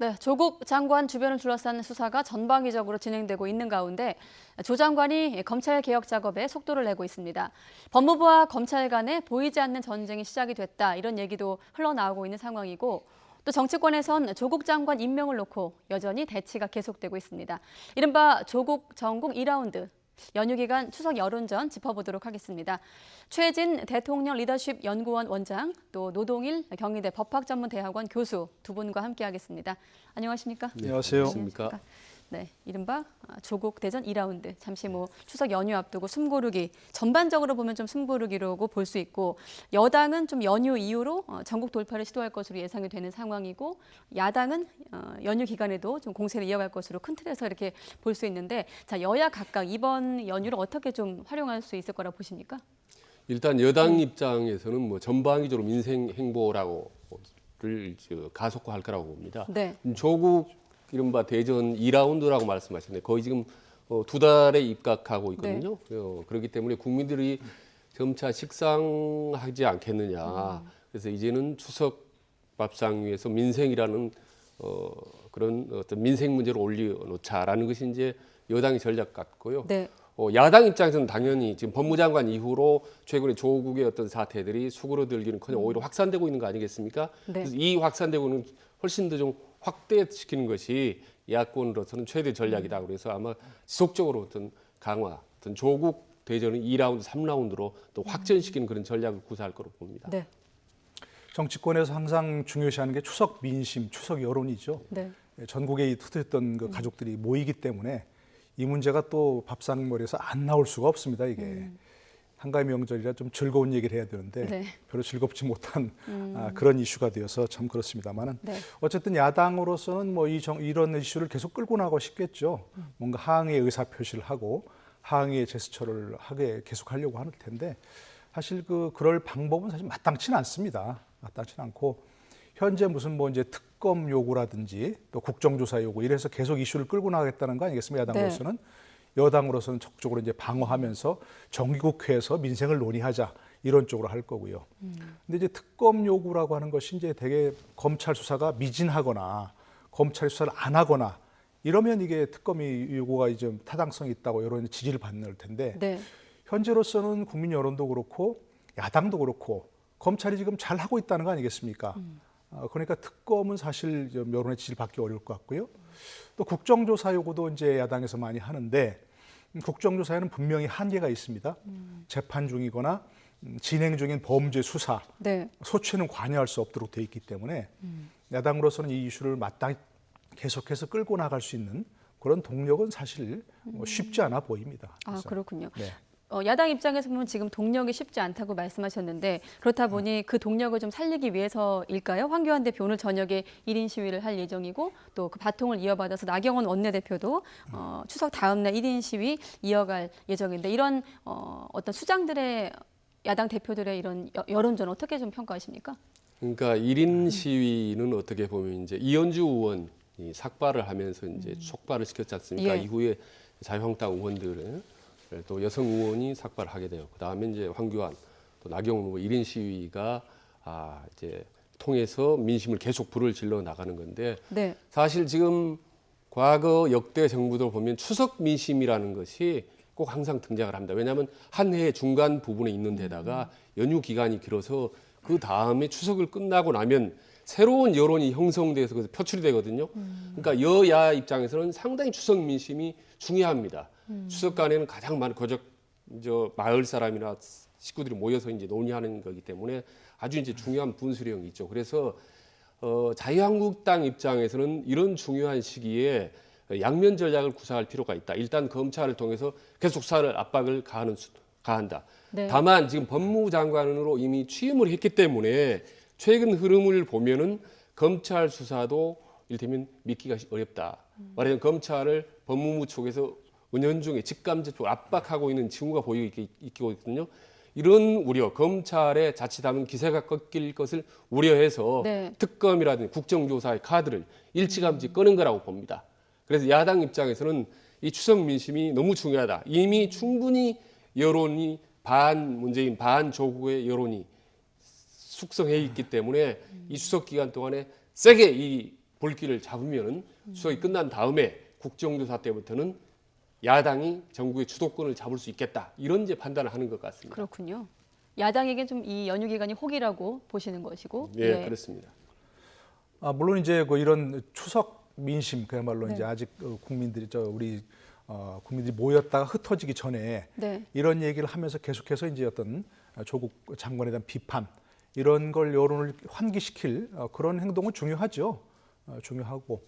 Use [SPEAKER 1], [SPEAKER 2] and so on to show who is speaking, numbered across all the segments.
[SPEAKER 1] 네, 조국 장관 주변을 둘러싼 수사가 전방위적으로 진행되고 있는 가운데 조 장관이 검찰 개혁 작업에 속도를 내고 있습니다. 법무부와 검찰 간에 보이지 않는 전쟁이 시작이 됐다, 이런 얘기도 흘러나오고 있는 상황이고, 또 정치권에선 조국 장관 임명을 놓고 여전히 대치가 계속되고 있습니다. 이른바 조국 정국 2라운드. 연휴 기간 추석 여론전 짚어보도록 하겠습니다. 최진 대통령 리더십 연구원 원장, 또 노동일 경희대 법학전문대학원 교수 두 분과 함께하겠습니다. 안녕하십니까?
[SPEAKER 2] 네, 안녕하세요.
[SPEAKER 1] 안녕하십니까? 네, 이른바 조국 대전 2라운드. 잠시 추석 연휴 앞두고 숨고르기, 전반적으로 보면 좀 숨고르기라고 볼 수 있고, 여당은 좀 연휴 이후로 전국 돌파를 시도할 것으로 예상이 되는 상황이고, 야당은 연휴 기간에도 좀 공세를 이어갈 것으로 큰 틀에서 이렇게 볼 수 있는데, 자, 여야 각각 이번 연휴를 어떻게 좀 활용할 수 있을 거라고 보십니까?
[SPEAKER 2] 일단 여당 입장에서는 전방위적으로 민생 행보를 가속화할 거라고 봅니다.
[SPEAKER 1] 네.
[SPEAKER 2] 조국 이른바 대전 2라운드라고 말씀하셨는데 거의 지금 2달에 입각하고 있거든요. 그렇기 때문에 국민들이 점차 식상하지 않겠느냐. 그래서 이제는 추석 밥상 위에서 민생이라는 그런 어떤 민생 문제를 올려놓자라는 것이 이제 여당의 전략 같고요.
[SPEAKER 1] 네.
[SPEAKER 2] 야당 입장에서는 당연히 지금 법무장관 이후로 최근에 조국의 어떤 사태들이 수그러들기는커녕 오히려 확산되고 있는 거 아니겠습니까?
[SPEAKER 1] 네.
[SPEAKER 2] 그래서 이 확산되고는 훨씬 더 좀 확대시키는 것이 야권으로서는 최대 전략이다. 그래서 아마 지속적으로 어떤 강화, 어떤 조국 대전은 2라운드, 3라운드로 또 확전시키는 그런 전략을 구사할 거로 봅니다.
[SPEAKER 1] 네.
[SPEAKER 3] 정치권에서 항상 중요시하는 게 추석 민심, 추석 여론이죠.
[SPEAKER 1] 네.
[SPEAKER 3] 전국에 투표했던 그 가족들이 모이기 때문에 이 문제가 또 밥상머리에서 안 나올 수가 없습니다. 이게 한가위 명절이라 좀 즐거운 얘기를 해야 되는데
[SPEAKER 1] 네.
[SPEAKER 3] 별로 즐겁지 못한 그런 이슈가 되어서 참 그렇습니다만은
[SPEAKER 1] 네.
[SPEAKER 3] 어쨌든 야당으로서는 이런 이슈를 계속 끌고 나가고 싶겠죠. 뭔가 항의 의사 표시를 하고 항의의 제스처를 하게 계속 하려고 하는 텐데 사실 그럴 방법은 사실 마땅치는 않습니다. 마땅치는 않고 현재 무슨 이제 특검 요구라든지 또 국정조사 요구 이래서 계속 이슈를 끌고 나가겠다는 거 아니겠습니까? 야당으로서는. 네. 여당으로서는 적극적으로 이제 방어하면서 정기국회에서 민생을 논의하자 이런 쪽으로 할 거고요. 근데 이제 특검 요구라고 하는 것이 이제 되게 검찰 수사가 미진하거나 검찰 수사를 안 하거나 이러면 이게 특검이 요구가 이제 타당성이 있다고 여론의 지지를 받는 텐데
[SPEAKER 1] 네.
[SPEAKER 3] 현재로서는 국민 여론도 그렇고 야당도 그렇고 검찰이 지금 잘 하고 있다는 거 아니겠습니까? 그러니까 특검은 사실 여론의 지지를 받기 어려울 것 같고요. 또 국정조사 요구도 이제 야당에서 많이 하는데 국정조사에는 분명히 한계가 있습니다. 재판 중이거나 진행 중인 범죄 수사,
[SPEAKER 1] 네.
[SPEAKER 3] 소추에는 관여할 수 없도록 돼 있기 때문에 야당으로서는 이 이슈를 마땅히 계속해서 끌고 나갈 수 있는 그런 동력은 사실 쉽지 않아 보입니다.
[SPEAKER 1] 아, 그렇군요.
[SPEAKER 3] 네.
[SPEAKER 1] 야당 입장에서 보면 지금 동력이 쉽지 않다고 말씀하셨는데, 그렇다 보니 그 동력을 좀 살리기 위해서일까요? 황교안 대표 오늘 저녁에 1인 시위를 할 예정이고, 또 그 바통을 이어받아서 나경원 원내대표도 추석 다음 날 1인 시위 이어갈 예정인데, 이런 어떤 수장들의 야당 대표들의 이런 여론전 어떻게 좀 평가하십니까?
[SPEAKER 2] 그러니까 1인 시위는 어떻게 보면 이제 이현주 의원이 삭발을 하면서 이제 촉발을 시켰지 않습니까?
[SPEAKER 1] 예.
[SPEAKER 2] 이후에 자유한국당 의원들은 또 여성 의원이 삭발하게 돼요. 그다음에 이제 황교안, 또 나경원 후보 1인 시위가 이제 통해서 민심을 계속 불을 질러 나가는 건데
[SPEAKER 1] 네.
[SPEAKER 2] 사실 지금 과거 역대 정부들 보면 추석 민심이라는 것이 꼭 항상 등장을 합니다. 왜냐하면 한 해 중간 부분에 있는 데다가 연휴 기간이 길어서 그 다음에 추석을 끝나고 나면 새로운 여론이 형성돼서 그래서 표출이 되거든요. 그러니까 여야 입장에서는 상당히 추석 민심이 중요합니다. 추석간에는 가장 많은 마을 사람이나 식구들이 모여서 이제 논의하는 거기 때문에 아주 이제 중요한 분수령이 있죠. 그래서 자유한국당 입장에서는 이런 중요한 시기에 양면 전략을 구사할 필요가 있다. 일단 검찰을 통해서 계속 수사를 압박을 가한다.
[SPEAKER 1] 네.
[SPEAKER 2] 다만 지금 법무장관으로 이미 취임을 했기 때문에 최근 흐름을 보면은 검찰 수사도 이를테면 믿기가 어렵다. 말하자면 검찰을 법무부 쪽에서 은연중에 직감적으로 압박하고 있는 징후가 보이고 있거든요. 이런 우려, 검찰의 자칫하면 기세가 꺾일 것을 우려해서
[SPEAKER 1] 네.
[SPEAKER 2] 특검이라든지 국정조사의 카드를 일찌감치 끄는 거라고 봅니다. 그래서 야당 입장에서는 이 추석 민심이 너무 중요하다. 이미 충분히 여론이 반 문재인, 반 조국의 여론이 숙성해 있기 때문에 이 추석 기간 동안에 세게 이 볼기를 잡으면은 수석이 끝난 다음에 국정조사 때부터는 야당이 전국의 주도권을 잡을 수 있겠다 이런 이제 판단을 하는 것 같습니다.
[SPEAKER 1] 그렇군요. 야당에게 좀 이 연휴 기간이 혹이라고 보시는 것이고.
[SPEAKER 2] 예, 그렇습니다.
[SPEAKER 3] 물론 이제 이런 추석 민심 그야말로
[SPEAKER 1] 네.
[SPEAKER 3] 이제 아직 국민들이 우리 국민들이 모였다가 흩어지기 전에
[SPEAKER 1] 네.
[SPEAKER 3] 이런 얘기를 하면서 계속해서 이제 어떤 조국 장관에 대한 비판 이런 걸 여론을 환기시킬 그런 행동은 중요하죠. 중요하고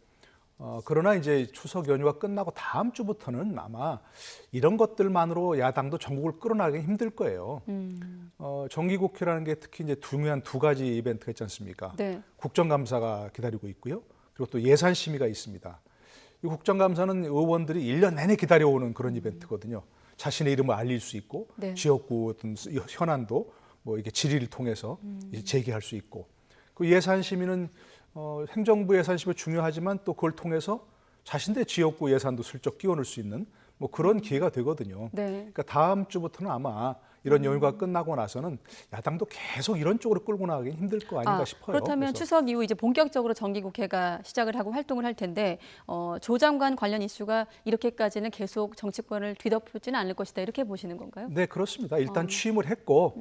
[SPEAKER 3] 그러나 이제 추석 연휴가 끝나고 다음 주부터는 아마 이런 것들만으로 야당도 전국을 끌어나가기 힘들 거예요. 정기국회라는 게 특히 이제 중요한 두 가지 이벤트가 있지 않습니까?
[SPEAKER 1] 네.
[SPEAKER 3] 국정감사가 기다리고 있고요. 그리고 또 예산심의가 있습니다. 이 국정감사는 의원들이 1년 내내 기다려오는 그런 이벤트거든요. 자신의 이름을 알릴 수 있고
[SPEAKER 1] 네.
[SPEAKER 3] 지역구 어떤 현안도 뭐 이게 질의를 통해서 이제 제기할 수 있고 그 예산심의는 행정부 예산심의 중요하지만 또 그걸 통해서 자신의 지역구 예산도 슬쩍 끼워넣을 수 있는 뭐 그런 기회가 되거든요.
[SPEAKER 1] 네.
[SPEAKER 3] 그러니까 다음 주부터는 아마 이런 연휴가 끝나고 나서는 야당도 계속 이런 쪽으로 끌고 나가기 힘들 거 아닌가 싶어요.
[SPEAKER 1] 그렇다면
[SPEAKER 3] 그래서.
[SPEAKER 1] 추석 이후 이제 본격적으로 정기국회가 시작을 하고 활동을 할 텐데 조 장관 관련 이슈가 이렇게까지는 계속 정치권을 뒤덮지는 않을 것이다 이렇게 보시는 건가요?
[SPEAKER 3] 네, 그렇습니다. 일단 취임을 했고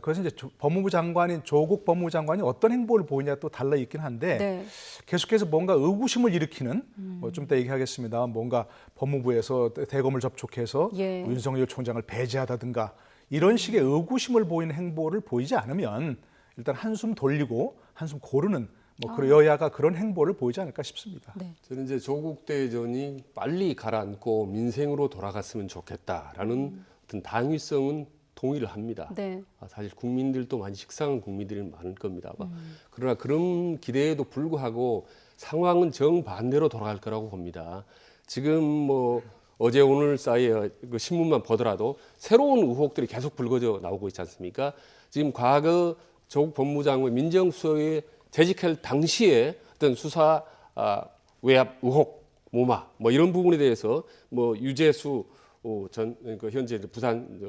[SPEAKER 3] 그래서 이제 법무부 장관인 조국 법무부 장관이 어떤 행보를 보이냐 또 달라 있긴 한데
[SPEAKER 1] 네.
[SPEAKER 3] 계속해서 뭔가 의구심을 일으키는 좀 이따 얘기하겠습니다. 뭔가 법무부에서 대검을 접촉해서
[SPEAKER 1] 예.
[SPEAKER 3] 윤석열 총장을 배제하다든가 이런 식의 의구심을 보이는 행보를 보이지 않으면 일단 한숨 돌리고 한숨 고르는 뭐 여야가 그런 행보를 보이지 않을까 싶습니다.
[SPEAKER 1] 네.
[SPEAKER 2] 저는 이제 조국 대전이 빨리 가라앉고 민생으로 돌아갔으면 좋겠다라는 어떤 당위성은 동의를 합니다.
[SPEAKER 1] 네.
[SPEAKER 2] 사실 국민들도 많이 식상한 국민들이 많을 겁니다. 그러나 그런 기대에도 불구하고 상황은 정반대로 돌아갈 거라고 봅니다. 지금 뭐 어제 오늘 사이에 그 신문만 보더라도 새로운 의혹들이 계속 불거져 나오고 있지 않습니까? 지금 과거 조국 법무장관 민정수석에 재직할 당시에 어떤 수사 외압 의혹, 모마 뭐 이런 부분에 대해서 뭐 유재수 전 현재 부산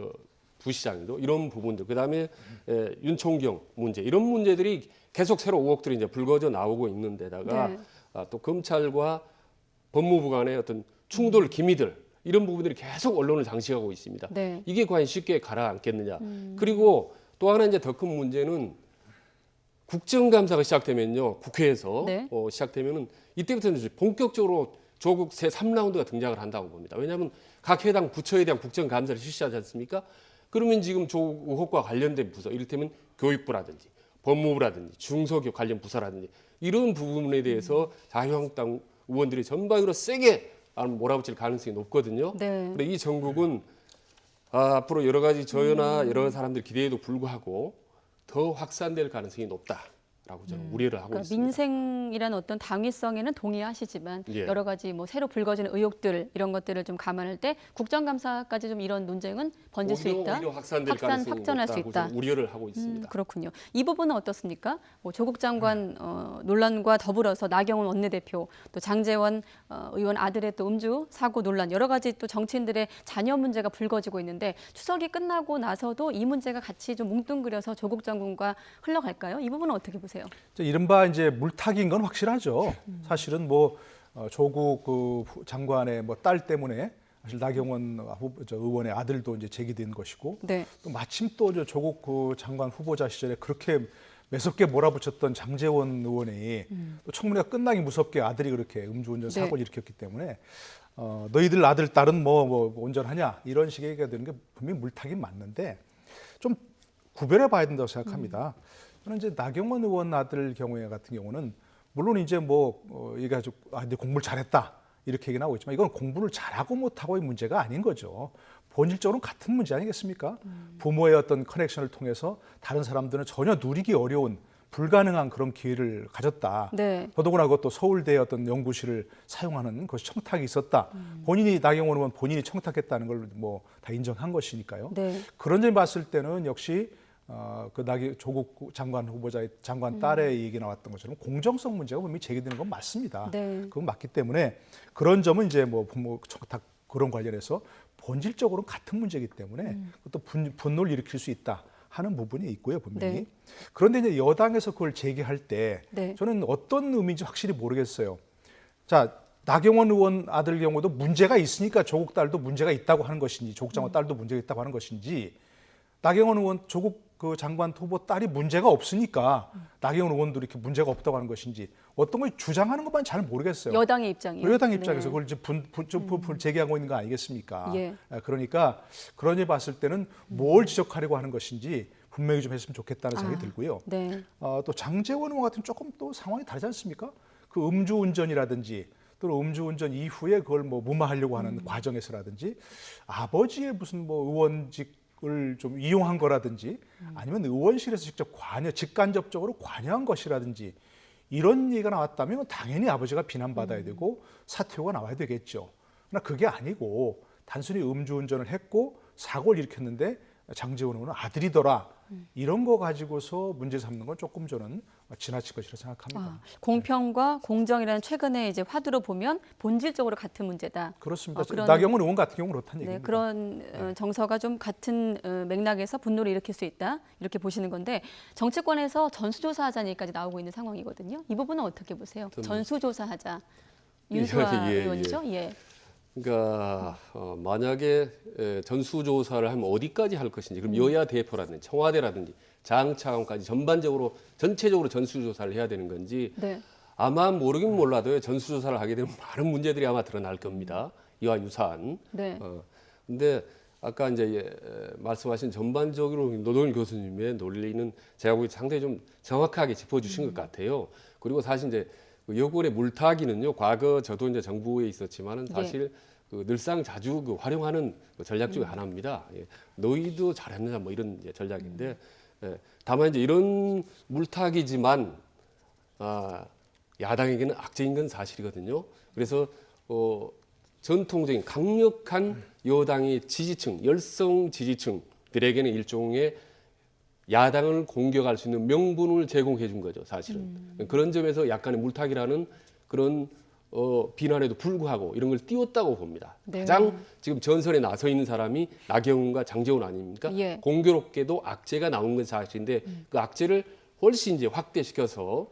[SPEAKER 2] 부시장도 이런 부분들 그다음에 윤총경 문제 이런 문제들이 계속 새로 의혹들이 이제 불거져 나오고 있는 데다가
[SPEAKER 1] 네.
[SPEAKER 2] 또 검찰과 법무부 간의 어떤 충돌 기미들 이런 부분들이 계속 언론을 장식하고 있습니다.
[SPEAKER 1] 네.
[SPEAKER 2] 이게 과연 쉽게 가라앉겠느냐. 그리고 또 하나 이제 더 큰 문제는 국정감사가 시작되면요. 국회에서
[SPEAKER 1] 네.
[SPEAKER 2] 시작되면은 이때부터는 이제 본격적으로 조국 새 3라운드가 등장을 한다고 봅니다. 왜냐하면 각 해당 부처에 대한 국정감사를 실시하지 않습니까? 그러면 지금 조국 의혹과 관련된 부서, 이를테면 교육부라든지 법무부라든지 중소기업 관련 부서라든지 이런 부분에 대해서 자유한국당 의원들이 전방위로 세게 몰아붙일 가능성이 높거든요.
[SPEAKER 1] 네.
[SPEAKER 2] 근데 이 정국은 앞으로 여러 가지 저나 여러 사람들 기대에도 불구하고 더 확산될 가능성이 높다라고 저는 우려를 하고
[SPEAKER 1] 그러니까
[SPEAKER 2] 있습니다.
[SPEAKER 1] 민생이라는 어떤 당위성에는 동의하시지만
[SPEAKER 2] 예.
[SPEAKER 1] 여러 가지 뭐 새로 불거지는 의혹들 이런 것들을 좀 감안할 때 국정감사까지 좀 이런 논쟁은 번질 수 있다.
[SPEAKER 2] 오히려 확산될 가능성이
[SPEAKER 1] 확전할 수
[SPEAKER 2] 높다고
[SPEAKER 1] 있다.
[SPEAKER 2] 저는 우려를 하고 있습니다.
[SPEAKER 1] 그렇군요. 이 부분은 어떻습니까? 뭐 조국 장관 논란과 더불어서 나경원 원내대표 또 장제원 의원 아들의 또 음주 사고 논란 여러 가지 또 정치인들의 자녀 문제가 불거지고 있는데 추석이 끝나고 나서도 이 문제가 같이 좀 뭉뚱그려서 조국 장관과 흘러갈까요? 이 부분은 어떻게 보세요?
[SPEAKER 3] 이른바 이제 물타기인 건 확실하죠. 사실은 뭐 조국 그 장관의 뭐 딸 때문에 사실 나경원 의원의 아들도 이제 제기된 것이고
[SPEAKER 1] 네.
[SPEAKER 3] 또 마침 또 조국 그 장관 후보자 시절에 그렇게 매섭게 몰아붙였던 장제원 의원이 또 청문회가 끝나기 무섭게 아들이 그렇게 음주운전 사고를 일으켰기 때문에 너희들 아들 딸은 뭐 운전하냐 이런 식의 얘기가 되는 게 분명히 물타기 맞는데 좀 구별해 봐야 된다고 생각합니다. 저는 이제 나경원 의원 아들 경우에 같은 경우는 물론 이제 뭐 얘기가지고 근데 공부를 잘했다 이렇게 얘기 나오고 있지만 이건 공부를 잘하고 못하고의 문제가 아닌 거죠. 본질적으로는 같은 문제 아니겠습니까? 부모의 어떤 커넥션을 통해서 다른 사람들은 전혀 누리기 어려운 불가능한 그런 기회를 가졌다.
[SPEAKER 1] 네.
[SPEAKER 3] 더더구나 그것도 서울대의 어떤 연구실을 사용하는 것이 청탁이 있었다. 본인이 나경원 의원 본인이 청탁했다는 걸 뭐 다 인정한 것이니까요.
[SPEAKER 1] 네.
[SPEAKER 3] 그런 점 봤을 때는 역시 조국 장관 후보자의 장관 딸의 얘기 나왔던 것처럼 공정성 문제가 분명히 제기되는 건 맞습니다.
[SPEAKER 1] 네.
[SPEAKER 3] 그건 맞기 때문에 그런 점은 이제 뭐 부모 청탁 그런 관련해서 본질적으로는 같은 문제이기 때문에 그것도 분노를 일으킬 수 있다. 하는 부분이 있고요, 분명히.
[SPEAKER 1] 네.
[SPEAKER 3] 그런데 이제 여당에서 그걸 제기할 때
[SPEAKER 1] 네.
[SPEAKER 3] 저는 어떤 의미인지 확실히 모르겠어요. 자, 나경원 의원 아들 경우도 문제가 있으니까 조국 딸도 문제가 있다고 하는 것인지, 조국 장관 딸도 문제가 있다고 하는 것인지, 나경원 의원 조국 그 장관 후보 딸이 문제가 없으니까 나경원 의원도 이렇게 문제가 없다고 하는 것인지 어떤 걸 주장하는 것만 잘 모르겠어요.
[SPEAKER 1] 여당의 입장이요.
[SPEAKER 3] 여당 입장에서
[SPEAKER 1] 네.
[SPEAKER 3] 그걸 이제 제기하고 있는 거 아니겠습니까?
[SPEAKER 1] 예.
[SPEAKER 3] 그러니까 그런 일 봤을 때는 뭘 지적하려고 하는 것인지 분명히 좀 했으면 좋겠다는 생각이 들고요.
[SPEAKER 1] 네.
[SPEAKER 3] 또 장제원 의원 같은 조금 또 상황이 다르지 않습니까? 그 음주운전이라든지 또 음주운전 이후에 그걸 뭐 무마하려고 하는 과정에서라든지 아버지의 무슨 뭐 의원직을 좀 이용한 거라든지 아니면 의원실에서 직접 직간접적으로 관여한 것이라든지 이런 얘기가 나왔다면 당연히 아버지가 비난받아야 되고 사퇴가 나와야 되겠죠. 그러나 그게 아니고 단순히 음주운전을 했고 사고를 일으켰는데 장제원 의원은 아들이더라. 이런 거 가지고서 문제 삼는 건 조금 저는 지나칠 것이라 생각합니다.
[SPEAKER 1] 공평과 공정이라는 최근에 이제 화두로 보면 본질적으로 같은 문제다.
[SPEAKER 3] 그렇습니다.
[SPEAKER 1] 그런-
[SPEAKER 3] 나경원 의원 같은 경우는 그렇다는
[SPEAKER 1] 네,
[SPEAKER 3] 얘기입니다.
[SPEAKER 1] 그런 정서가 좀 같은 맥락에서 분노를 일으킬 수 있다 이렇게 보시는 건데 정치권에서 전수조사하자는 얘기까지 나오고 있는 상황이거든요. 이 부분은 어떻게 보세요? 전수조사하자. 윤수아
[SPEAKER 2] 예, 예.
[SPEAKER 1] 의원이죠. 예.
[SPEAKER 2] 그러니까 만약에 전수조사를 하면 어디까지 할 것인지 그럼 여야 대표라든지 청와대라든지 장차관까지 전체적으로 전수조사를 해야 되는 건지
[SPEAKER 1] 네.
[SPEAKER 2] 아마 모르긴 몰라도 전수조사를 하게 되면 많은 문제들이 아마 드러날 겁니다. 이와 유사한.
[SPEAKER 1] 네.
[SPEAKER 2] 근데 아까 이제 말씀하신 전반적으로 노동일 교수님의 논리는 제가 보기 상당히 좀 정확하게 짚어주신 것 같아요. 그리고 사실 이제 그 여권의 물타기는요, 과거 저도 이제 정부에 있었지만은 사실 그 늘상 자주 그 활용하는 그 전략 중에 하나입니다. 예. 너희도 잘했느냐 뭐 이런 이제 전략인데, 다만 이제 이런 물타기지만 야당에게는 악재인 건 사실이거든요. 그래서 전통적인 강력한 여당의 지지층, 열성 지지층들에게는 일종의 야당을 공격할 수 있는 명분을 제공해 준 거죠, 사실은. 그런 점에서 약간의 물타기라는 그런 비난에도 불구하고 이런 걸 띄웠다고 봅니다.
[SPEAKER 1] 네.
[SPEAKER 2] 가장 지금 전선에 나서 있는 사람이 나경원과 장제원 아닙니까?
[SPEAKER 1] 예.
[SPEAKER 2] 공교롭게도 악재가 나온 건 사실인데 그 악재를 훨씬 이제 확대시켜서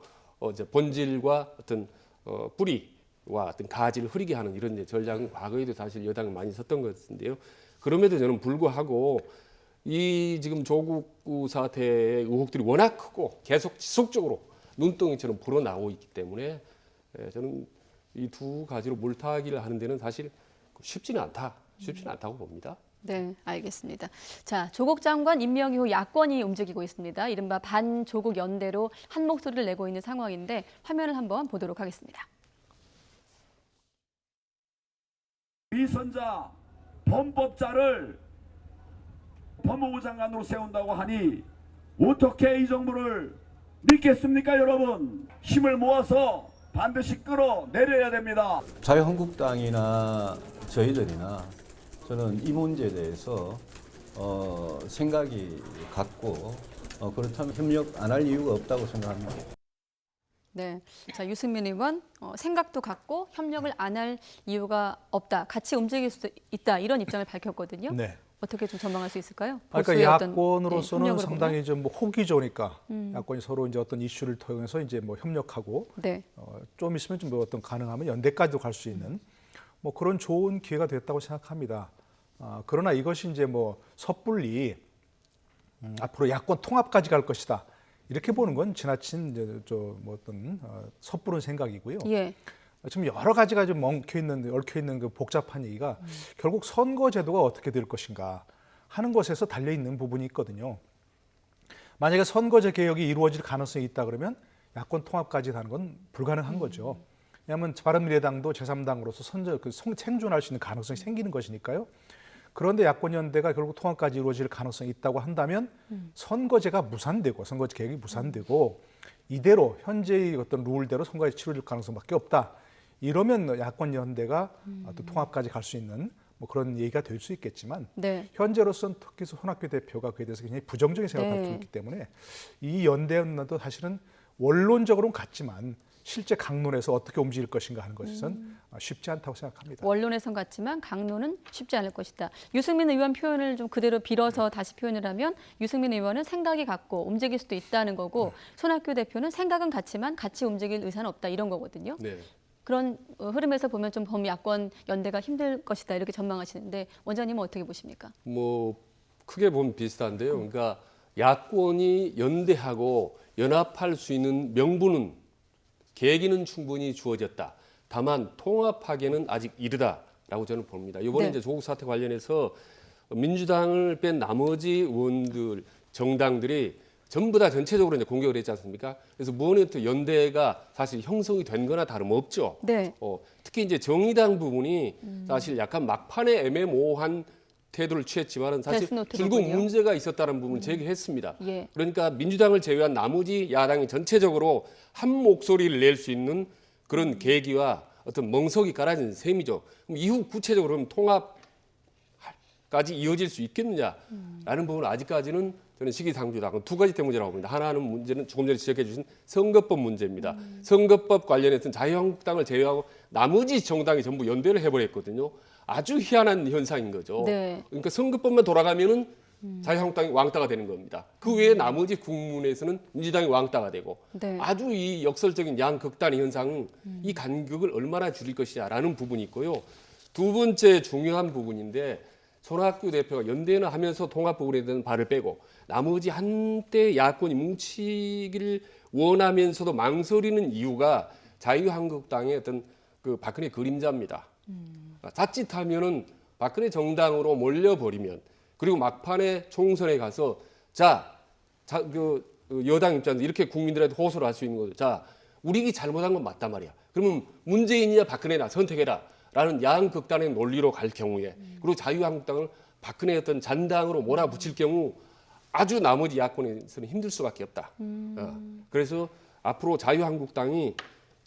[SPEAKER 2] 이제 본질과 어떤 뿌리와 어떤 가지를 흐리게 하는 이런 이제 전략은 과거에도 사실 여당은 많이 썼던 것 같은데요. 그럼에도 저는 불구하고 이 지금 조국 사태의 의혹들이 워낙 크고 계속 지속적으로 눈덩이처럼 불어나오고 있기 때문에 저는 이 두 가지로 물타기를 하는 데는 사실 쉽지는 않다고 봅니다.
[SPEAKER 1] 네, 알겠습니다. 자, 조국 장관 임명 이후 야권이 움직이고 있습니다. 이른바 반조국 연대로 한 목소리를 내고 있는 상황인데 화면을 한번 보도록 하겠습니다.
[SPEAKER 4] 위선자, 범법자를 법무부 장관으로 세운다고 하니 어떻게 이 정부를 믿겠습니까, 여러분? 힘을 모아서 반드시 끌어내려야 됩니다.
[SPEAKER 5] 자유한국당이나 저희들이나 저는 이 문제에 대해서 생각이 같고 그렇다면 협력 안 할 이유가 없다고 생각합니다.
[SPEAKER 1] 네, 자 유승민 의원 생각도 같고 협력을 안 할 이유가 없다. 같이 움직일 수 있다. 이런 입장을 밝혔거든요.
[SPEAKER 3] 네.
[SPEAKER 1] 어떻게 좀 전망할 수 있을까요?
[SPEAKER 3] 그러니까
[SPEAKER 1] 보수의 어떤,
[SPEAKER 3] 야권으로서는
[SPEAKER 1] 협력으로
[SPEAKER 3] 상당히 좀 뭐 호기 좋으니까 야권이 서로 이제 어떤 이슈를 통해서 이제 뭐 협력하고
[SPEAKER 1] 보면. 네,
[SPEAKER 3] 좀 있으면 좀 뭐 어떤 가능하면 연대까지도 갈 수 있는 뭐 그런 좋은 기회가 됐다고 생각합니다. 그러나 이것이 이제 뭐 섣불리 앞으로 야권 통합까지 갈 것이다 이렇게 보는 건 지나친 이제 뭐 어떤 섣부른 생각이고요.
[SPEAKER 1] 예,
[SPEAKER 3] 지금 여러 가지가 좀 얽혀 있는 그 복잡한 얘기가 결국 선거제도가 어떻게 될 것인가 하는 것에서 달려 있는 부분이 있거든요. 만약에 선거제 개혁이 이루어질 가능성이 있다 그러면 야권 통합까지 하는 건 불가능한 거죠. 왜냐하면 바른미래당도 제3당으로서 생존할 수 있는 가능성이 생기는 것이니까요. 그런데 야권 연대가 결국 통합까지 이루어질 가능성이 있다고 한다면 선거제가 무산되고 선거제 개혁이 무산되고 이대로 현재의 어떤 룰대로 선거가 치러질 가능성밖에 없다. 이러면 야권 연대가 또 통합까지 갈 수 있는 뭐 그런 얘기가 될 수 있겠지만
[SPEAKER 1] 네,
[SPEAKER 3] 현재로서는 특히 손학규 대표가 그에 대해서 굉장히 부정적인 생각을
[SPEAKER 1] 네.
[SPEAKER 3] 갖고 있기 때문에 이 연대는 사실은 원론적으로는 같지만 실제 강론에서 어떻게 움직일 것인가 하는 것은 쉽지 않다고 생각합니다.
[SPEAKER 1] 원론에선 같지만 강론은 쉽지 않을 것이다. 유승민 의원 표현을 좀 그대로 빌어서 다시 표현을 하면 유승민 의원은 생각이 같고 움직일 수도 있다는 거고 손학규 대표는 생각은 같지만 같이 움직일 의사는 없다 이런 거거든요.
[SPEAKER 2] 네.
[SPEAKER 1] 그런 흐름에서 보면 좀 범야권 연대가 힘들 것이다 이렇게 전망하시는데 원장님은 어떻게 보십니까?
[SPEAKER 2] 뭐 크게 보면 비슷한데요. 그러니까 야권이 연대하고 연합할 수 있는 명분은 계기는 충분히 주어졌다. 다만 통합하기는 아직 이르다라고 저는 봅니다. 이번에
[SPEAKER 1] 네.
[SPEAKER 2] 이제 조국 사태 관련해서 민주당을 뺀 나머지 의원들 정당들이 전부 다 전체적으로 이제 공격을 했지 않습니까? 그래서 무언에도 연대가 사실 형성이 된 거나 다름없죠.
[SPEAKER 1] 네.
[SPEAKER 2] 특히 이제 정의당 부분이 사실 약간 막판에 애매모호한 태도를 취했지만은 사실
[SPEAKER 1] 데스노트로군요.
[SPEAKER 2] 줄곧 문제가 있었다는 부분을 제기했습니다.
[SPEAKER 1] 예.
[SPEAKER 2] 그러니까 민주당을 제외한 나머지 야당이 전체적으로 한 목소리를 낼 수 있는 그런 계기와 어떤 멍석이 깔아진 셈이죠. 그럼 이후 구체적으로 그럼 통합까지 이어질 수 있겠느냐라는 부분은 아직까지는 저는 시기상조다. 두 가지 때문이라고 봅니다. 하나는 문제는 조금 전에 지적해 주신 선거법 문제입니다. 선거법 관련해서는 자유한국당을 제외하고 나머지 정당이 전부 연대를 해버렸거든요. 아주 희한한 현상인 거죠.
[SPEAKER 1] 네.
[SPEAKER 2] 그러니까 선거법만 돌아가면은 자유한국당이 왕따가 되는 겁니다. 그 외에 나머지 국문에서는 민주당이 왕따가 되고
[SPEAKER 1] 네.
[SPEAKER 2] 아주 이 역설적인 양극단의 현상은 이 간격을 얼마나 줄일 것이냐라는 부분이 있고요. 두 번째 중요한 부분인데 손학규 대표가 연대는 하면서 통합 부분에 대한 발을 빼고 나머지 한때 야권이 뭉치기를 원하면서도 망설이는 이유가 자유한국당의 어떤 그 박근혜 그림자입니다. 자칫하면은 박근혜 정당으로 몰려버리면 그리고 막판에 총선에 가서 여당 입장에서 이렇게 국민들한테 호소를 할 수 있는 거죠. 자, 우리 잘못한 건 맞단 말이야. 그러면 문재인이냐 박근혜나 선택해라. 라는 양극단의 논리로 갈 경우에 그리고 자유한국당을 박근혜의 어떤 잔당으로 몰아붙일 경우 아주 나머지 야권에서는 힘들 수밖에 없다. 그래서 앞으로 자유한국당이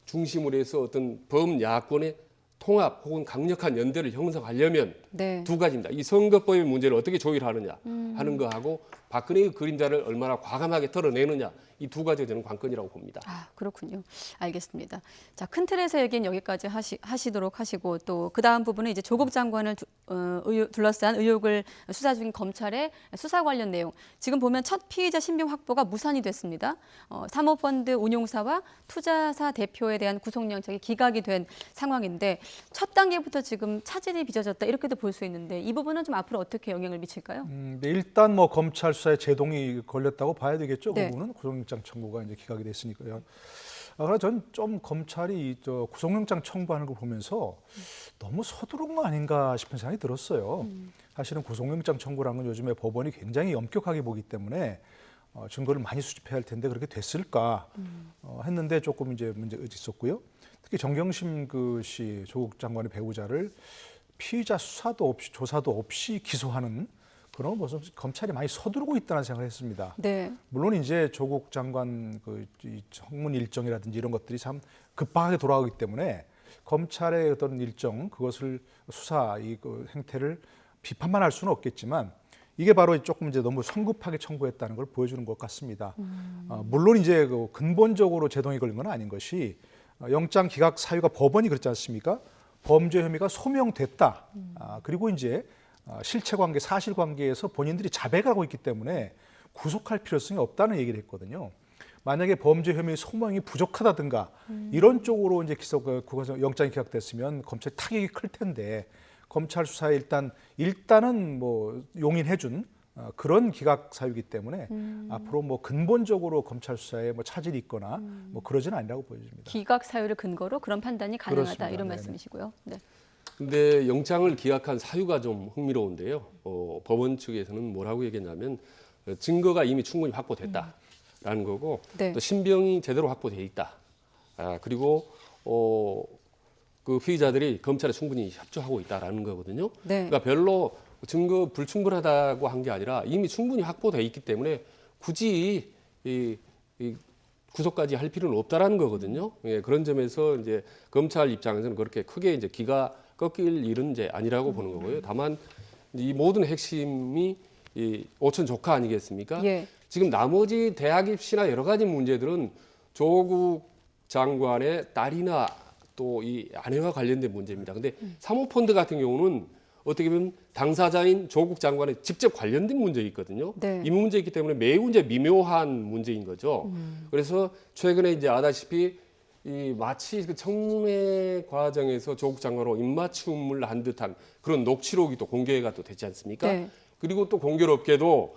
[SPEAKER 2] 중심으로 해서 어떤 범야권의 통합 혹은 강력한 연대를 형성하려면
[SPEAKER 1] 네.
[SPEAKER 2] 두 가지입니다. 이 선거법의 문제를 어떻게 조율하느냐 하는 거하고 박근혜의 그림자를 얼마나 과감하게 털어내느냐 이 두 가지가 저는 관건이라고 봅니다.
[SPEAKER 1] 아, 그렇군요. 알겠습니다. 자, 큰 틀에서 얘기는 여기까지 하시도록 하시고 또 그다음 부분은 이제 조국 장관을 둘러싼 의혹을 수사 중인 검찰의 수사 관련 내용. 지금 보면 첫 피의자 신병 확보가 무산이 됐습니다. 사모펀드 운용사와 투자사 대표에 대한 구속영장이 기각이 된 상황인데 첫 단계부터 지금 차질이 빚어졌다 이렇게도 볼 수 있는데 이 부분은 좀 앞으로 어떻게 영향을 미칠까요?
[SPEAKER 3] 네, 일단 뭐 검찰 수사에 제동이 걸렸다고 봐야 되겠죠.
[SPEAKER 1] 네.
[SPEAKER 3] 그 부분은 구속영장 청구가 이제 기각이 됐으니까요. 그러나 전 좀 검찰이 구속영장 청구하는 걸 보면서 너무 서두른 거 아닌가 싶은 생각이 들었어요. 사실은 구속영장 청구라는 건 요즘에 법원이 굉장히 엄격하게 보기 때문에 증거를 많이 수집해야 할 텐데 그렇게 됐을까 했는데 조금 이제 문제가 있었고요. 특히 정경심 씨 조국 장관의 배우자를 피의자 수사도 없이 조사도 없이 기소하는 그런 모습 검찰이 많이 서두르고 있다는 생각을 했습니다.
[SPEAKER 1] 네.
[SPEAKER 3] 물론 이제 조국 장관 이 청문 일정이라든지 이런 것들이 참 급박하게 돌아가기 때문에 검찰의 어떤 일정 그것을 수사 그 행태를 비판만 할 수는 없겠지만 이게 바로 조금 이제 너무 성급하게 청구했다는 걸 보여주는 것 같습니다. 물론 이제 그 근본적으로 제동이 걸린 건 아닌 것이 영장 기각 사유가 법원이 그렇지 않습니까? 범죄 혐의가 소명됐다. 그리고 이제 실체관계, 사실관계에서 본인들이 자백하고 있기 때문에 구속할 필요성이 없다는 얘기를 했거든요. 만약에 범죄 혐의 소명이 부족하다든가 이런 쪽으로 이제 영장이 기각됐으면 검찰 타격이 클 텐데 검찰 수사에 일단은 뭐 용인해준 그런 기각 사유이기 때문에 앞으로 뭐 근본적으로 검찰 수사에 뭐 차질이 있거나 뭐 그러지는 아니라고 보여집니다.
[SPEAKER 1] 기각 사유를 근거로 그런 판단이 가능하다
[SPEAKER 3] 그렇습니다.
[SPEAKER 1] 이런
[SPEAKER 3] 네네.
[SPEAKER 1] 말씀이시고요. 네.
[SPEAKER 2] 근데 영장을 기각한 사유가 좀 흥미로운데요. 법원 측에서는 뭐라고 얘기했냐면 증거가 이미 충분히 확보됐다라는 거고
[SPEAKER 1] 네.
[SPEAKER 2] 또 신병이 제대로 확보돼 있다. 그리고 그 피의자들이 검찰에 충분히 협조하고 있다라는 거거든요.
[SPEAKER 1] 네.
[SPEAKER 2] 그러니까 별로 증거 불충분하다고 한 게 아니라 이미 충분히 확보돼 있기 때문에 굳이 이 구속까지 할 필요는 없다라는 거거든요. 예, 그런 점에서 이제 검찰 입장에서는 그렇게 크게 이제 기가 꺾일 일은 이제 아니라고 보는 거고요. 다만 이 모든 핵심이 이 오촌 조카 아니겠습니까?
[SPEAKER 1] 예.
[SPEAKER 2] 지금 나머지 대학 입시나 여러 가지 문제들은 조국 장관의 딸이나 또 이 아내와 관련된 문제입니다. 근데 사모펀드 같은 경우는 어떻게 보면 당사자인 조국 장관에 직접 관련된 문제가 있거든요.
[SPEAKER 1] 네.
[SPEAKER 2] 이 문제이기 때문에 매우 이제 미묘한 문제인 거죠. 그래서 최근에 이제 아다시피 이 마치 그 청문회 과정에서 조국 장관으로 입맞춤을 한 듯한 그런 녹취록이 또 공개가 또 됐지 않습니까?
[SPEAKER 1] 네.
[SPEAKER 2] 그리고 또 공교롭게도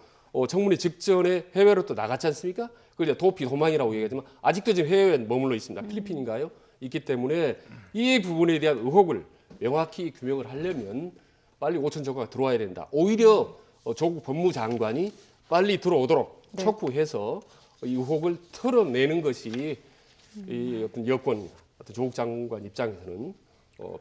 [SPEAKER 2] 청문회 직전에 해외로 또 나갔지 않습니까? 그 이제 도피 도망이라고 얘기하지만 아직도 지금 해외에 머물러 있습니다. 필리핀인가요? 있기 때문에 이 부분에 대한 의혹을 명확히 규명을 하려면 빨리 오천 조카가 들어와야 된다. 오히려 조국 법무장관이 빨리 들어오도록
[SPEAKER 1] 네.
[SPEAKER 2] 촉구해서 이 의혹을 털어내는 것이 이 어떤 여권, 어떤 조국 장관 입장에서는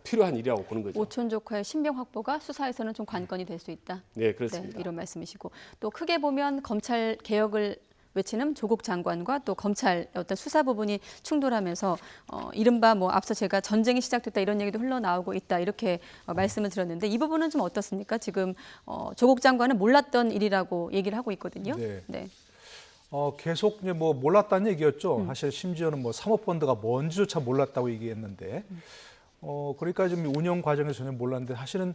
[SPEAKER 2] 필요한 일이라고 보는 거죠.
[SPEAKER 1] 오촌 조카의 신병 확보가 수사에서는 좀 관건이 될 수 있다.
[SPEAKER 2] 네, 그렇습니다.
[SPEAKER 1] 네, 이런 말씀이시고 또 크게 보면 검찰 개혁을 외치는 조국 장관과 또 검찰 어떤 수사 부분이 충돌하면서 이른바 뭐 앞서 제가 전쟁이 시작됐다 이런 얘기도 흘러나오고 있다 이렇게 말씀을 드렸는데 이 부분은 좀 어떻습니까? 지금 조국 장관은 몰랐던 일이라고 얘기를 하고 있거든요.
[SPEAKER 3] 네.
[SPEAKER 1] 네.
[SPEAKER 3] 계속 이제 뭐 몰랐다는 얘기였죠. 사실 심지어는 뭐 사모펀드가 뭔지조차 몰랐다고 얘기했는데, 그러니까 좀 운영 과정에서 전혀 몰랐는데 사실은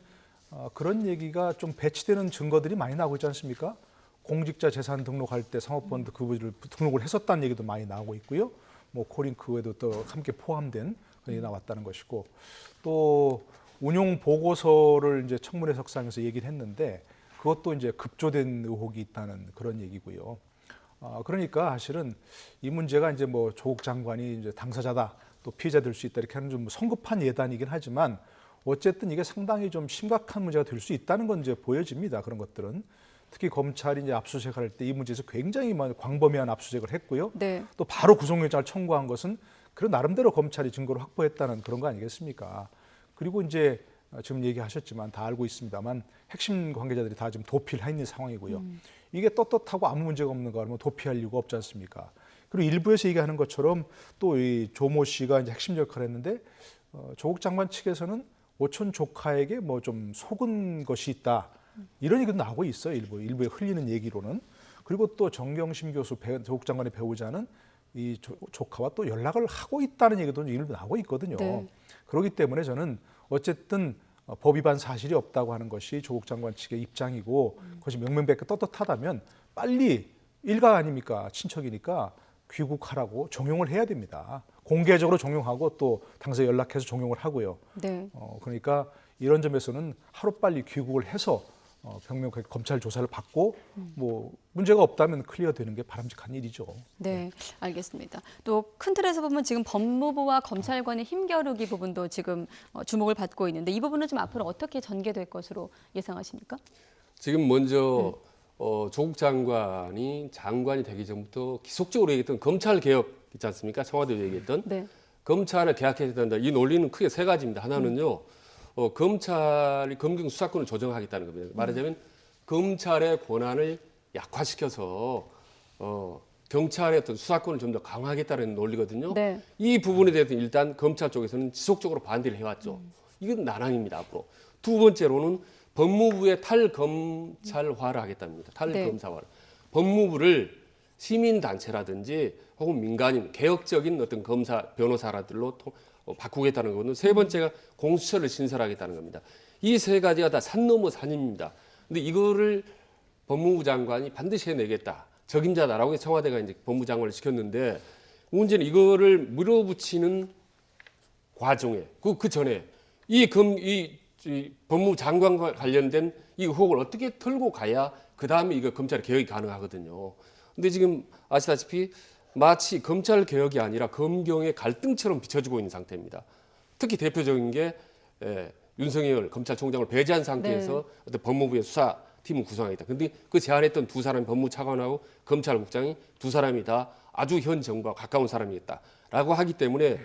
[SPEAKER 3] 그런 얘기가 좀 배치되는 증거들이 많이 나오고 있지 않습니까? 공직자 재산 등록할 때 사모펀드 그 부분을 등록을 했었다는 얘기도 많이 나오고 있고요. 뭐 코링크 외에도 또 함께 포함된 그런 얘기 나왔다는 것이고, 또 운용 보고서를 이제 청문회 석상에서 얘기를 했는데 그것도 이제 급조된 의혹이 있다는 그런 얘기고요. 그러니까 사실은 이 문제가 이제 뭐 조국 장관이 이제 당사자다, 또 피해자 될 수 있다 이렇게 하는 좀 성급한 예단이긴 하지만 어쨌든 이게 상당히 좀 심각한 문제가 될 수 있다는 건 이제 보여집니다. 그런 것들은 특히 검찰이 이제 압수수색을 할 때 이 문제에서 굉장히 광범위한 압수수색을 했고요.
[SPEAKER 1] 네.
[SPEAKER 3] 또 바로 구속영장을 청구한 것은 그런 나름대로 검찰이 증거를 확보했다는 그런 거 아니겠습니까? 그리고 이제 지금 얘기하셨지만 다 알고 있습니다만 핵심 관계자들이 다 지금 도피를 해 있는 상황이고요. 이게 떳떳하고 아무 문제가 없는 거 그러면 도피할 이유가 없지 않습니까? 그리고 일부에서 얘기하는 것처럼 또 이 조모 씨가 이제 핵심 역할을 했는데 조국 장관 측에서는 오촌 조카에게 뭐 좀 속은 것이 있다. 이런 얘기도 나오고 있어요. 일부에 흘리는 얘기로는. 그리고 또 정경심 교수 조국 장관의 배우자는 이 조카와 또 연락을 하고 있다는 얘기도 일부 나오고 있거든요.
[SPEAKER 1] 네.
[SPEAKER 3] 그렇기 때문에 저는 어쨌든 법 위반 사실이 없다고 하는 것이 조국 장관 측의 입장이고 그것이 명명백백 떳떳하다면 빨리 일가 아닙니까? 친척이니까 귀국하라고 종용을 해야 됩니다. 공개적으로 종용하고 또 당사자 연락해서 종용을 하고요.
[SPEAKER 1] 네.
[SPEAKER 3] 그러니까 이런 점에서는 하루빨리 귀국을 해서 명명하게 검찰 조사를 받고 뭐 문제가 없다면 클리어되는 게 바람직한 일이죠.
[SPEAKER 1] 네, 알겠습니다. 또 큰 틀에서 보면 지금 법무부와 검찰관의 힘겨루기 부분도 지금 주목을 받고 있는데 이 부분은 좀 앞으로 어떻게 전개될 것으로 예상하십니까?
[SPEAKER 2] 지금 먼저 조국 장관이 되기 전부터 기속적으로 얘기했던 검찰 개혁 있지 않습니까? 청와대도 얘기했던
[SPEAKER 1] 네.
[SPEAKER 2] 검찰을 개혁해야 된다. 이 논리는 크게 세 가지입니다. 하나는요. 검찰이 검경 수사권을 조정하겠다는 겁니다. 말하자면 검찰의 권한을 약화시켜서 경찰의 어떤 수사권을 좀 더 강화하겠다는 논리거든요.
[SPEAKER 1] 네.
[SPEAKER 2] 이 부분에 대해서 일단 검찰 쪽에서는 지속적으로 반대를 해왔죠. 이건 난항입니다. 앞으로. 두 번째로는 법무부의 탈검찰화를 하겠답니다. 탈검사화를. 법무부를 시민단체라든지 혹은 민간인, 개혁적인 어떤 검사, 변호사라들로 바꾸겠다는 거거든요. 세 번째가 공수처를 신설하겠다는 겁니다. 이 세 가지가 다 산 넘어 산입니다. 근데 이거를 법무부 장관이 반드시 해내겠다. 적임자다라고 해서 청와대가 이제 법무부 장관을 시켰는데 문제는 이거를 물어붙이는 과정에 그 전에 이 법무부 장관과 관련된 이 의혹을 어떻게 털고 가야 그 다음에 이거 검찰 개혁이 가능하거든요. 근데 지금 아시다시피 마치 검찰 개혁이 아니라 검경의 갈등처럼 비춰지고 있는 상태입니다. 특히 대표적인 게 윤석열 검찰총장을 배제한 상태에서
[SPEAKER 1] 네.
[SPEAKER 2] 어떤 법무부의 수사팀을 구성하겠다. 근데 그 제안했던 두 사람이 법무차관하고 검찰국장이 두 사람이 다 아주 현 정부와 가까운 사람이겠다라고 하기 때문에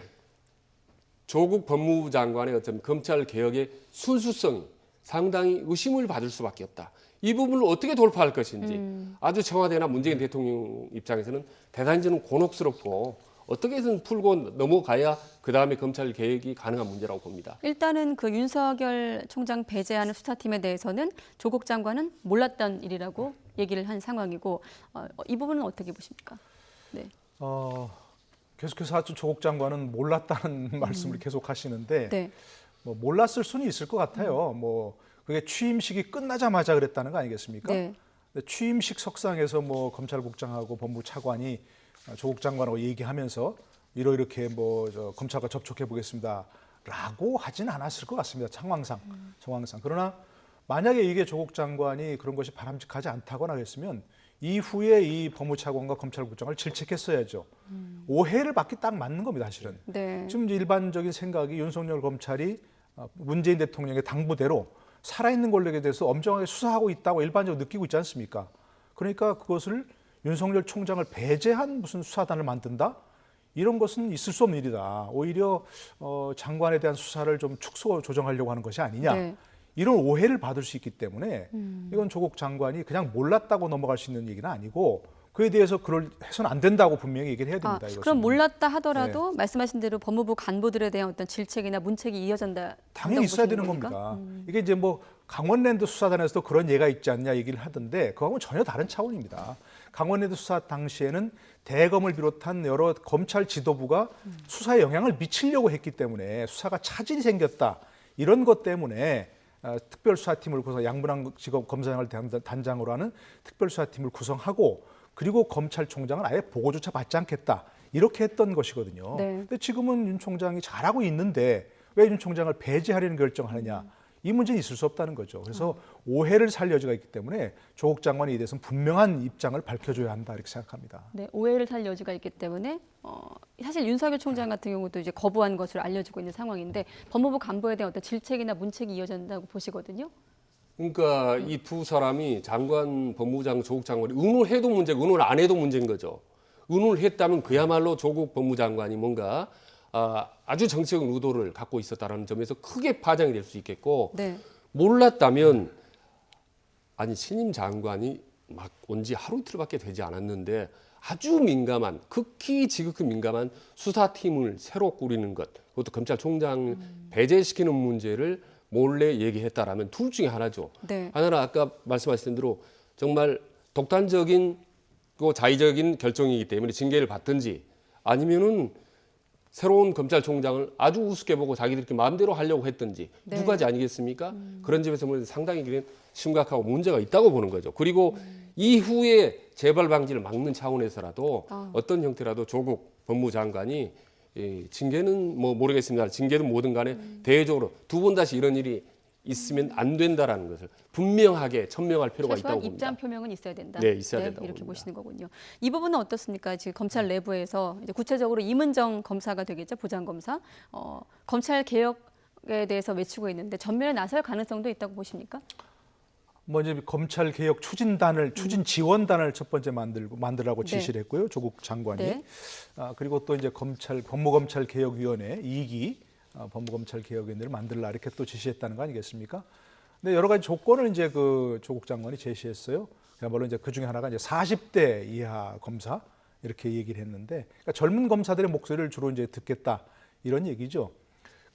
[SPEAKER 2] 조국 법무부 장관의 어떤 검찰 개혁의 순수성이 상당히 의심을 받을 수밖에 없다. 이 부분을 어떻게 돌파할 것인지 아주 청와대나 문재인 대통령 입장에서는 대단히 저는 곤혹스럽고 어떻게 해서든 풀고 넘어가야 그다음에 검찰 개혁이 가능한 문제라고 봅니다.
[SPEAKER 1] 일단은 그 윤석열 총장 배제하는 수사팀에 대해서는 조국 장관은 몰랐던 일이라고 얘기를 한 상황이고 이 부분은 어떻게 보십니까? 네.
[SPEAKER 3] 계속해서 하여튼 조국 장관은 몰랐다는 말씀을 계속 하시는데
[SPEAKER 1] 네.
[SPEAKER 3] 뭐 몰랐을 수는 있을 것 같아요. 뭐 그게 취임식이 끝나자마자 그랬다는 거 아니겠습니까?
[SPEAKER 1] 네.
[SPEAKER 3] 근데 취임식 석상에서 뭐 검찰국장하고 법무부 차관이 조국 장관하고 얘기하면서 이렇게 뭐 검찰과 접촉해 보겠습니다라고 하진 않았을 것 같습니다. 정황상. 그러나 만약에 이게 조국 장관이 그런 것이 바람직하지 않다거나 했으면 이후에 이 법무차관과 검찰국장을 질책했어야죠. 오해를 받기 딱 맞는 겁니다, 사실은.
[SPEAKER 1] 네.
[SPEAKER 3] 지금 이제 일반적인 생각이 윤석열 검찰이 문재인 대통령의 당부대로 살아있는 권력에 대해서 엄정하게 수사하고 있다고 일반적으로 느끼고 있지 않습니까? 그러니까 그것을 윤석열 총장을 배제한 무슨 수사단을 만든다? 이런 것은 있을 수 없는 일이다. 오히려 장관에 대한 수사를 좀 축소 조정하려고 하는 것이 아니냐.
[SPEAKER 1] 네.
[SPEAKER 3] 이런 오해를 받을 수 있기 때문에 이건 조국 장관이 그냥 몰랐다고 넘어갈 수 있는 얘기는 아니고 그에 대해서 그걸 해서는 안 된다고 분명히 얘기를 해야 됩니다. 이것은.
[SPEAKER 1] 그럼 몰랐다 하더라도 말씀하신 대로 법무부 간부들에 대한 어떤 질책이나 문책이 이어진다.
[SPEAKER 3] 당연히 있어야 되는 겁니다. 이게 이제 뭐 강원랜드 수사단에서도 그런 예가 있지 않냐 얘기를 하던데 그거하고는 전혀 다른 차원입니다. 강원랜드 수사 당시에는 대검을 비롯한 여러 검찰 지도부가 수사에 영향을 미치려고 했기 때문에 수사가 차질이 생겼다. 이런 것 때문에 특별수사팀을 구성, 양문환 직업 검사장을 단장으로 하는 특별수사팀을 구성하고 그리고 검찰총장은 아예 보고조차 받지 않겠다. 이렇게 했던 것이거든요.
[SPEAKER 1] 네.
[SPEAKER 3] 근데 지금은 윤 총장이 잘하고 있는데 왜 윤 총장을 배제하려는 결정하느냐. 이 문제는 있을 수 없다는 거죠. 그래서 오해를 살 여지가 있기 때문에 조국 장관이 이에 대해서는 분명한 입장을 밝혀줘야 한다 이렇게 생각합니다.
[SPEAKER 1] 네, 오해를 살 여지가 있기 때문에 사실 윤석열 총장 같은 경우도 이제 거부한 것으로 알려지고 있는 상황인데 법무부 간부에 대한 어떤 질책이나 문책이 이어진다고 보시거든요.
[SPEAKER 2] 그러니까 이 두 사람이 장관, 법무부장, 조국 장관이 의논해도 문제고 의논 안 해도 문제인 거죠. 의논을 했다면 그야말로 조국 법무장관이 뭔가 아주 정치적 의도를 갖고 있었다는 점에서 크게 파장이 될 수 있겠고
[SPEAKER 1] 네.
[SPEAKER 2] 몰랐다면 아니 신임 장관이 막 온 지 하루 이틀밖에 되지 않았는데 아주 민감한 극히 지극히 민감한 수사팀을 새로 꾸리는 것 그것도 검찰총장 배제시키는 문제를 몰래 얘기했다라면 둘 중에 하나죠.
[SPEAKER 1] 네.
[SPEAKER 2] 하나는 아까 말씀하신 대로 정말 독단적인 자의적인 결정이기 때문에 징계를 받든지 아니면은 새로운 검찰총장을 아주 우습게 보고 자기들끼리 마음대로 하려고 했든지
[SPEAKER 1] 네.
[SPEAKER 2] 두 가지 아니겠습니까? 그런 점에서 보면 상당히 심각하고 문제가 있다고 보는 거죠. 그리고 이후에 재발 방지를 막는 차원에서라도 어떤 형태라도 조국 법무장관이 징계는 뭐 모르겠습니다. 징계든 뭐든 간에 대외적으로 두 번 다시 이런 일이 있으면 안 된다라는 것을 분명하게 천명할 필요가 있다고
[SPEAKER 1] 최소한
[SPEAKER 2] 봅니다.
[SPEAKER 1] 입장 표명은 있어야 된다.
[SPEAKER 2] 네, 있어야 된다고
[SPEAKER 1] 이렇게
[SPEAKER 2] 봅니다.
[SPEAKER 1] 보시는 거군요. 이 부분은 어떻습니까? 지금 검찰 내부에서 이제 구체적으로 이문정 검사가 되겠죠, 부장검사. 검찰 개혁에 대해서 외치고 있는데 전면에 나설 가능성도 있다고 보십니까?
[SPEAKER 3] 먼저 검찰 개혁 추진 지원단을 첫 번째 만들라고 지시를 했고요. 조국 장관이.
[SPEAKER 1] 네.
[SPEAKER 3] 그리고 또 이제 법무검찰 개혁위원회 2기 법무검찰 개혁위원회를 만들라 이렇게 또 지시했다는 거 아니겠습니까? 근데 여러 가지 조건을 이제 그 조국 장관이 제시했어요. 그야말로 이제 그 중에 하나가 이제 40대 이하 검사 이렇게 얘기를 했는데, 그러니까 젊은 검사들의 목소리를 주로 이제 듣겠다 이런 얘기죠.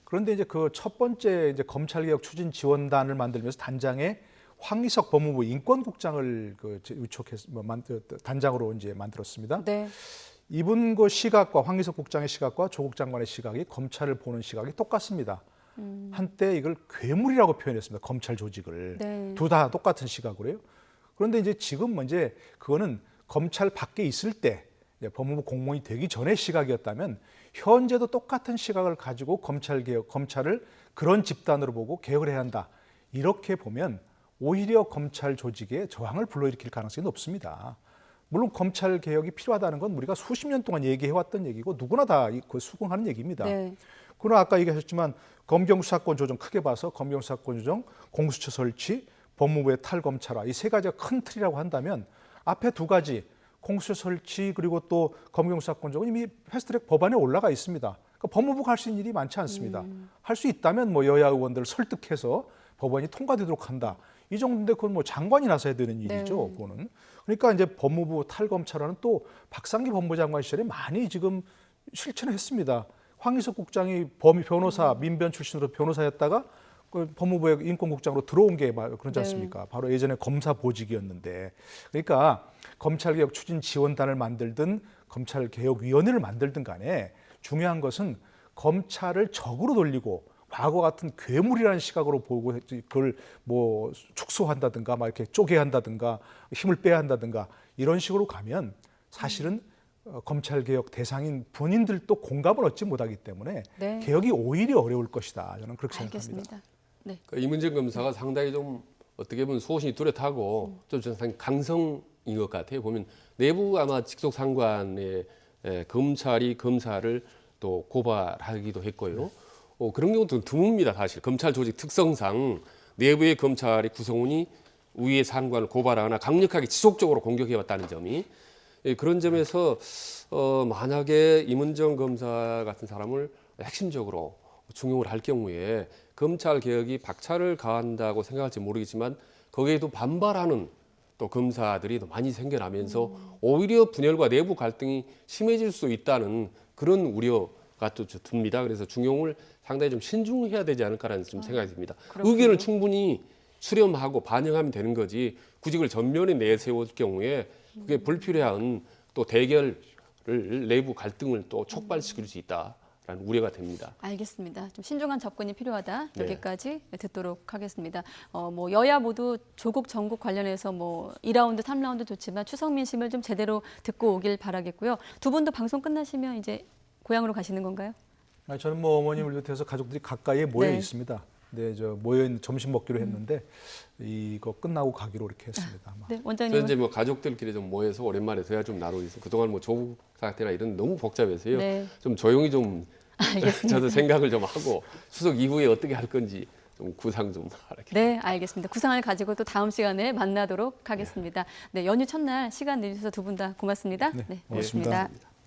[SPEAKER 3] 그런데 이제 그 첫 번째 이제 검찰개혁 추진 지원단을 만들면서 단장에 황희석 법무부 인권국장을 단장으로 이제 만들었습니다.
[SPEAKER 1] 네.
[SPEAKER 3] 이분 그 시각과 황희석 국장의 시각과 조국 장관의 시각이 검찰을 보는 시각이 똑같습니다. 한때 이걸 괴물이라고 표현했습니다. 검찰 조직을.
[SPEAKER 1] 네.
[SPEAKER 3] 둘 다 똑같은 시각으로요. 그런데 이제 지금 이제 그거는 검찰 밖에 있을 때 법무부 공무원이 되기 전의 시각이었다면 현재도 똑같은 시각을 가지고 검찰을 그런 집단으로 보고 개혁을 해야 한다. 이렇게 보면 오히려 검찰 조직에 저항을 불러일으킬 가능성이 높습니다. 물론 검찰 개혁이 필요하다는 건 우리가 수십 년 동안 얘기해왔던 얘기고 누구나 다 수긍하는 얘기입니다.
[SPEAKER 1] 네.
[SPEAKER 3] 그러나 아까 얘기하셨지만 검경수사권 조정 크게 봐서 검경수사권 조정, 공수처 설치, 법무부의 탈검찰화 이 세 가지가 큰 틀이라고 한다면 앞에 두 가지 공수처 설치 그리고 또 검경수사권 조정은 이미 패스트트랙 법안에 올라가 있습니다. 그러니까 법무부가 할 수 있는 일이 많지 않습니다. 할 수 있다면 뭐 여야 의원들을 설득해서 법안이 통과되도록 한다. 이 정도인데 그건 뭐 장관이 나서야 되는 일이죠. 그거는. 그러니까 이제 법무부 탈검찰화는 또 박상기 법무장관 시절에 많이 지금 실천했습니다. 황희석 국장이 변호사 민변 출신으로 변호사였다가 그 법무부의 인권국장으로 들어온 게 그렇지 않습니까? 바로 예전에 검사 보직이었는데. 그러니까 검찰개혁 추진 지원단을 만들든 검찰개혁위원회를 만들든 간에 중요한 것은 검찰을 적으로 돌리고 과거 같은 괴물이라는 시각으로 보고 그걸 뭐 축소한다든가 막 이렇게 쪼개야 한다든가 힘을 빼야 한다든가 이런 식으로 가면 사실은 검찰개혁 대상인 본인들도 공감을 얻지 못하기 때문에
[SPEAKER 1] 네.
[SPEAKER 3] 개혁이 오히려 어려울 것이다. 저는 그렇게 생각합니다.
[SPEAKER 1] 알겠습니다. 네.
[SPEAKER 2] 그러니까 이문정 검사가 상당히 좀 어떻게 보면 소신이 뚜렷하고 좀 상당히 강성인 것 같아요. 보면 내부 아마 직속 상관의 검찰이 검사를 또 고발하기도 했고요. 그런 경우도 드뭅니다. 사실 검찰 조직 특성상 내부의 검찰의 구성원이 위의 상관을 고발하거나 강력하게 지속적으로 공격해왔다는 점이 그런 점에서 만약에 이문정 검사 같은 사람을 핵심적으로 중용을 할 경우에 검찰 개혁이 박차를 가한다고 생각할지 모르겠지만 거기에도 반발하는 또 검사들이 많이 생겨나면서 오히려 분열과 내부 갈등이 심해질 수 있다는 그런 우려가 또 듭니다. 그래서 중용을 상당히 좀 신중해야 되지 않을까라는 좀 생각이 듭니다.
[SPEAKER 1] 그렇군요.
[SPEAKER 2] 의견을 충분히 수렴하고 반영하면 되는 거지 구직을 전면에 내세울 경우에 그게 불필요한 또 대결을 내부 갈등을 또 촉발시킬 수 있다라는 우려가 됩니다.
[SPEAKER 1] 알겠습니다. 좀 신중한 접근이 필요하다.
[SPEAKER 2] 네.
[SPEAKER 1] 여기까지 듣도록 하겠습니다. 뭐 여야 모두 조국 전국 관련해서 뭐 2라운드, 3라운드 좋지만 추석 민심을 좀 제대로 듣고 오길 바라겠고요. 두 분도 방송 끝나시면 이제 고향으로 가시는 건가요?
[SPEAKER 3] 저는 뭐 어머님을 비롯해서 가족들이 가까이에 모여
[SPEAKER 1] 네.
[SPEAKER 3] 있습니다. 네, 저 모여 있는 점심 먹기로 했는데 이거 끝나고 가기로 이렇게 했습니다. 아마.
[SPEAKER 1] 네,
[SPEAKER 2] 저는
[SPEAKER 1] 원장님은
[SPEAKER 2] 이제 뭐 가족들끼리 좀 모여서 오랜만에 대화 좀 나누고 있어요. 그동안 뭐 조국 사태나 이런 너무 복잡해서요.
[SPEAKER 1] 네.
[SPEAKER 2] 좀 조용히 좀
[SPEAKER 1] 알겠습니다.
[SPEAKER 2] 저도 생각을 좀 하고 추석 이후에 어떻게 할 건지 좀 구상 좀 하라고.
[SPEAKER 1] 네, 알겠습니다. 구상을 가지고 또 다음 시간에 만나도록 하겠습니다. 네, 연휴 첫날 시간 내주셔서 두 분 다 고맙습니다.
[SPEAKER 3] 네,
[SPEAKER 1] 네,
[SPEAKER 3] 고맙습니다.
[SPEAKER 1] 고맙습니다.